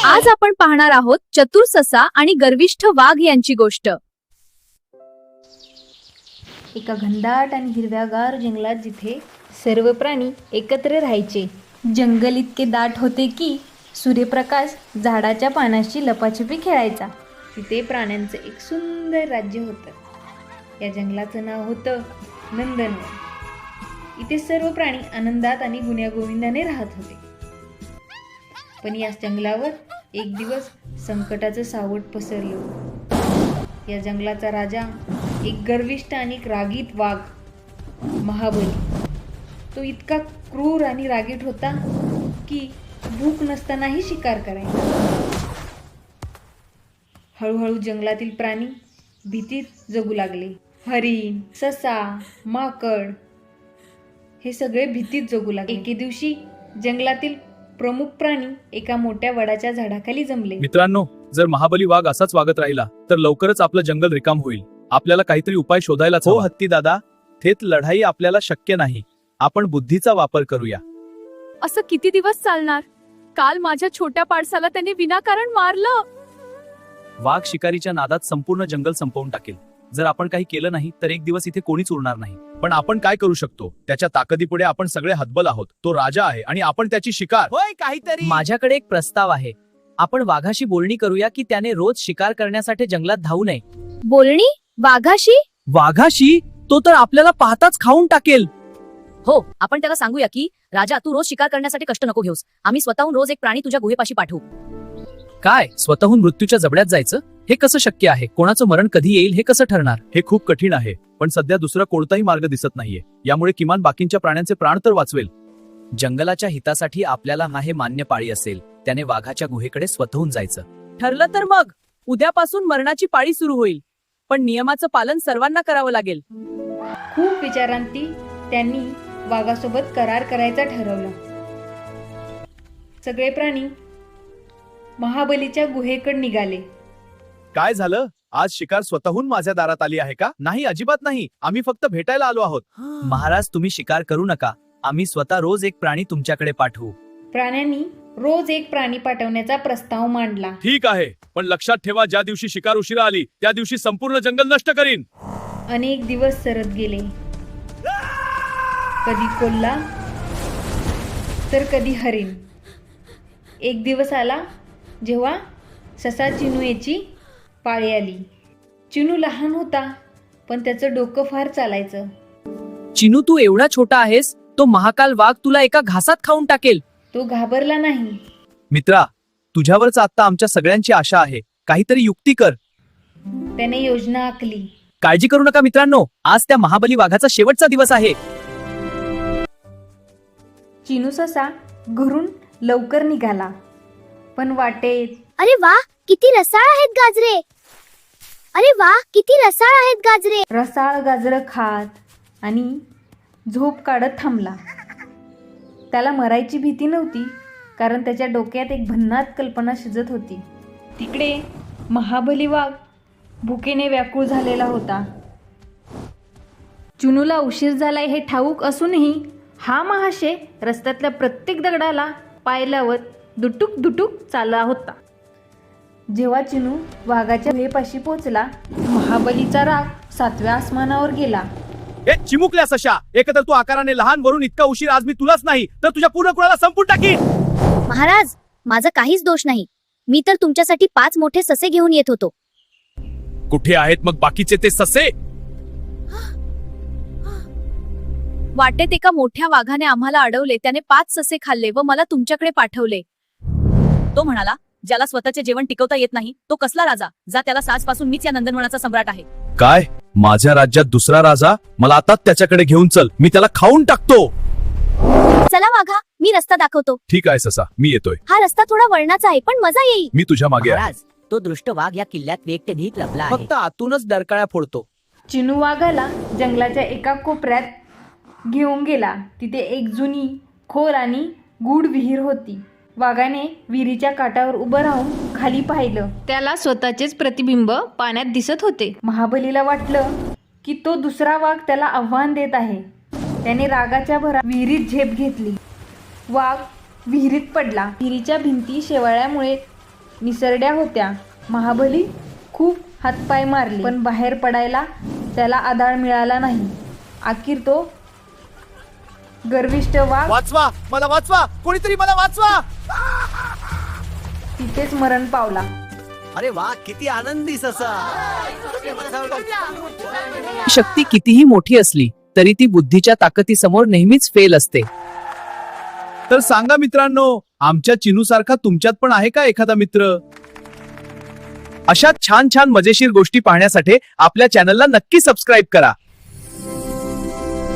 आज आपण पाहणार आहोत चतुर ससा आणि गर्विष्ठ वाघ यांची गोष्ट. एका घनदाट आणि हिरव्यागार जंगलात जिथे सर्व प्राणी एकत्र राहायचे. जंगल इतके दाट होते की सूर्यप्रकाश झाडाच्या पानाशी लपाछपी खेळायचा. तिथे प्राण्यांचं एक सुंदर राज्य होतं. या जंगलाचं नाव होतं नंदनवन. इथे सर्व प्राणी आनंदात आणि गुण्यागोविंदाने राहत होते. पण या जंगलावर एक दिवस संकटाचं सावट पसरलं. या जंगलाचा राजा एक गर्विष्ठ आणि रागीट वाघ महाबली. तो इतका क्रूर आणि रागीट होता की भूक नसतानाही शिकार करायचा. हळूहळू जंगलातील प्राणी भीतीत जगू लागले. हरिण, ससा, माकड हे सगळे भीतीत जगू लागले. एके दिवशी जंगलातील प्रमुख प्राणी एका मोठ्या वडाच्या झाडाखाली जमले. मित्रांनो, जर महाबली वाघ असाच वागत राहिला तर लवकरच आपलं जंगल रिकाम होईल. आपल्याला काहीतरी उपाय शोधायलाच हवा. हत्ती दादा, थेट लढाई आपल्याला शक्य नाही. आपण बुद्धीचा वापर करूया. असं किती दिवस चालणार? काल माझ्या छोट्या पाडसाला त्यांनी विनाकारण मारलं. वाघ शिकारीच्या नादात संपूर्ण जंगल संपवून टाकेल. जर आपण काही केलं नाही तर एक दिवस इथे कोणीच उरणार नाही. पण आपण काय करू शकतो? त्याच्या ताकदीपुढे आपण सगळे हतबल आहोत. तो राजा आहे आणि आपण त्याची शिकार. होय, काहीतरी. माझ्याकडे एक प्रस्ताव आहे. आपण वाघाशी बोलणी करूया की त्याने रोज शिकार करण्यासाठी जंगलात धावू नये. बोलणी? वाघाशी? वाघाशी? तो तर आपल्याला पाहताच खाऊन टाकेल. हो, आपण त्याला सांगूया की राजा, तू रोज शिकार करण्यासाठी कष्ट नको घेऊस. आम्ही स्वतःहून रोज एक प्राणी तुझ्या गुहेपाशी पाठवू. काय? स्वतःहून मृत्यूच्या जबड्यात जायचं? हे कसं शक्य आहे? कोणाचं मरण कधी येईल हे कसं ठरणार? हे खूप कठीण आहे. पण सध्या दुसरा कोणताही मार्ग दिसत नाहीये. यामुळे किमान बाकींच्या प्राण्यांचे प्राण तर वाचवेल. जंगलाच्या हितासाठी आपल्याला हे मान्य पाळी असेल. त्याने वाघाच्या गुहेकडे स्वतःहून जायचं. ठरलं तर मग उद्यापासून मरणाची पाळी सुरू होईल. पण नियमाचं पालन सर्वांना करावं लागेल. खूप विचारांती त्यांनी वाघासोबत करार करायचा ठरवला. सगळे प्राणी महाबलीच्या गुहेकडे निघाले. काय झालं? आज शिकार स्वतःहून माझ्या दारात आली आहे का? नाही, अजिबात नाही. आम्ही फक्त भेटायला आलो आहोत. महाराज, तुम्ही शिकार करू नका. आम्ही स्वतः रोज एक प्राणी तुमच्याकडे पाठवू. प्राण्यांनी रोज एक प्राणी पाठवण्याचा प्रस्ताव मांडला. ठीक आहे, पण लक्षात ठेवा, ज्या दिवशी शिकार उशिरा आली त्या दिवशी संपूर्ण जंगल नष्ट करीन. अनेक दिवस सरत गेले. कधी कोल्हा तर कधी हरिण. एक दिवस आला जेव्हा ससा चिनू याची पाळी आली. चिनू लहान होता पण त्याचं डोकं फार चालायचं. चिनू, तू एवढा छोटा आहेस. तो महाकाल वाघ तुला एका घासात खाऊन टाकेल. तो घाबरला नाही. मित्रा, तुझ्यावरच आता आमच्या सगळ्यांची आशा आहे. काहीतरी युक्ती कर. त्याने योजना आखली. काळजी करू नका मित्रांनो, आज त्या महाबली वाघाचा शेवटचा दिवस आहे. चिनू ससा घरून लवकर निघाला. पण वाटेत अरे वा, किती रसाळ आहेत गाजरे. अरे वा, किती रसाळ आहेत गाजरे. रसाळ गाजरं खात आणि झोप काढत थांबला. त्याला मरायची भीती नव्हती, कारण त्याच्या डोक्यात एक भन्नाट कल्पना शिजत होती. तिकडे महाबली वाघ भुकेने व्याकुळ झालेला होता. चिनूला उशीर झालाय हे ठाऊक असूनही हा महाशय रस्त्यातल्या प्रत्येक दगडाला पाय लावत दुटुक दुटुक चालला होता. जेव्हा चिनू वाघाच्या गुहेपाशी पोहोचला, महाबलीचा राग 7व्या आसमानावर गेला. हे चिमुकल्या सशा, एकतर तू आकाराने लहान, वरून इतका उशीर. आज मी तुलाच नाही तर तुझ्या पूर्ण कुळाला संपून टाकीन. महाराज, माझा काहीच दोष नाही. मी तर तुमच्यासाठी 5 मोठे ससे घेऊन येत होतो. कुठे आहेत मग बाकीचे ते ससे? वाटेत एका मोठ्या वाघाने आम्हाला अडवले. त्याने 5 ससे खाल्ले व मला तुमच्याकडे पाठवले. तो म्हणाला, ज्याला स्वतःचे जेवण टिकवता येत नाही तो कसला राजा? जा, त्याला आजपासून मीच या नंदनवनाचा सम्राट आहे. काय? माझ्या राज्यात दुसरा राजा? मला आता त्याच्याकडे घेऊन चल, मी त्याला खाऊन टाकतो. चला वाघा, मी रस्ता दाखवतो. ठीक आहे ससा, मी येतोय. हा रस्ता थोडा वळणाचा आहे पण मजा येईल. मी तुझ्या मागे आहे. महाराज, तो दृष्ट वाघ या किल्ल्यात वेगटेनीत लपला आहे. फक्त आतूनच डरकाळ्या फोडतो. चिनू वाघाला जंगलाच्या एका कोपऱ्यात घेऊन गेला. तिथे एक जुनी, खोल आणि गूढ विहीर होती. वाघाने विहिरीच्या काठावर उभं राहून खाली पाहिलं. त्याला स्वतःचेच प्रतिबिंब पाण्यात दिसत होते. महाबलीला वाटलं की तो दुसरा वाघ त्याला आव्हान देत आहे. त्याने रागाच्या भरात विहिरीत झेप घेतली. वाघ विहिरीत पडला. विहिरीच्या भिंती शेवाळ्यामुळे निसरड्या होत्या. महाबली खूप हातपाय मारले पण बाहेर पडायला त्याला आधार मिळाला नाही. अखेर तो गर्विष्ठ वाघ वाचवा, मला वाचवा, कोणीतरी मला वाचवा. तिथेच मरण पावला. अरे वा, किती आनंदी ससा. शक्ती कितीही मोठी असली तरी ती बुद्धीच्या ताकदीसमोर नेहमीच फेल असते. तर सांगा मित्रांनो, आमच्या चिनू सारखा तुमच्यात पण आहे का एखादा मित्र? अशा छान छान मजेशीर गोष्टी पाहण्यासाठी आपल्या चॅनलला नक्की सबस्क्राईब करा.